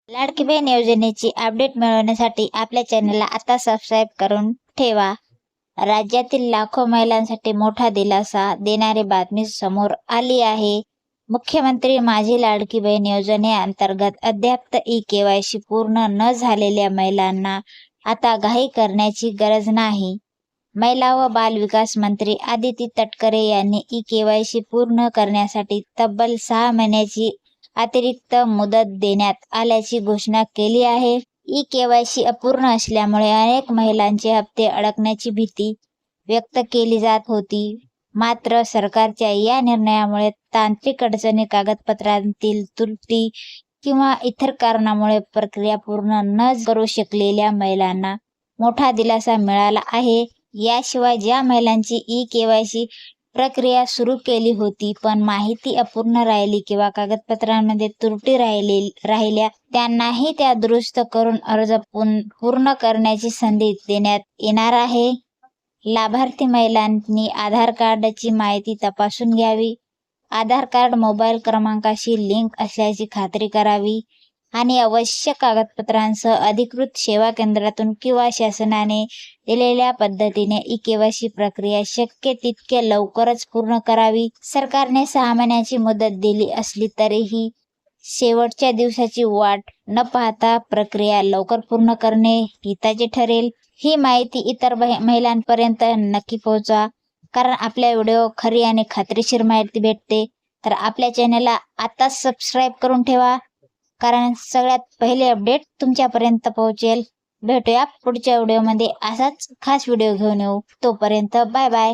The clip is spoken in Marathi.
लाडकी बहीण योजनेची अपडेट मिळवण्यासाठी आपल्या चॅनलला आता सबस्क्राईब करून ठेवा। राज्यातील लाखो महिलांसाठी मोठा दिलासा देणारी बातमी समोर आली आहे। मुख्यमंत्री माझी लाडकी बहीण योजनेअंतर्गत अद्याप ई-केवायसी पूर्ण न झालेल्या महिलांना आता घाई करण्याची गरज नाही। महिला व बाल विकास मंत्री आदिती तटकरे यांनी ई-केवायसी पूर्ण करण्यासाठी तब्बल 6 महिन्याची अतिरिक्त मुदत देण्यात आल्याची घोषणा केली आहे। ई-केवायसी अपूर्ण असल्यामुळे अनेक महिलांचे हप्ते अडकण्याची भीती व्यक्त केली जात होती। मात्र सरकारच्या या निर्णयामुळे तांत्रिक अडचणी, कागदपत्रांतील त्रुटी किंवा इतर कारणामुळे प्रक्रिया पूर्ण न करू शकलेल्या महिलांना मोठा दिलासा मिळाला आहे। याशिवाय ज्या महिलांची ई-केवायसी प्रक्रिया सुरू केली होती पण माहिती अपूर्ण राहिली किंवा कागदपत्रांमध्ये त्रुटी राहिल्या त्यांनाही त्या दुरुस्त करून अर्ज पूर्ण करण्याची संधी देण्यात येणार आहे। लाभार्थी महिलांनी आधार कार्डची माहिती तपासून घ्यावी, आधार कार्ड मोबाईल क्रमांकाशी लिंक असल्याची खात्री करावी आणि आवश्यक कागदपत्रांसह अधिकृत सेवा केंद्रातून किंवा शासनाने दिलेल्या पद्धतीने ई-केवायसी प्रक्रिया शक्य तितके लवकरच पूर्ण करावी। सरकारने 6 महिन्याची मुदत दिली असली तरीही शेवटच्या दिवसाची वाट न पाहता प्रक्रिया लवकर पूर्ण करणे हिताचे ठरेल। ही माहिती इतर महिलांपर्यंत नक्की पोहोचवा, कारण आपल्या व्हिडिओ खरी आणि खात्रीशीर माहिती भेटते तर आपल्या चॅनलला आताच सबस्क्राईब करून ठेवा, कारण सगळ्यात पहिले अपडेट तुमच्यापर्यंत पोहोचेल। भेटूया पुढच्या व्हिडिओमध्ये असाच खास व्हिडिओ घेऊन येऊ। तोपर्यंत बाय बाय।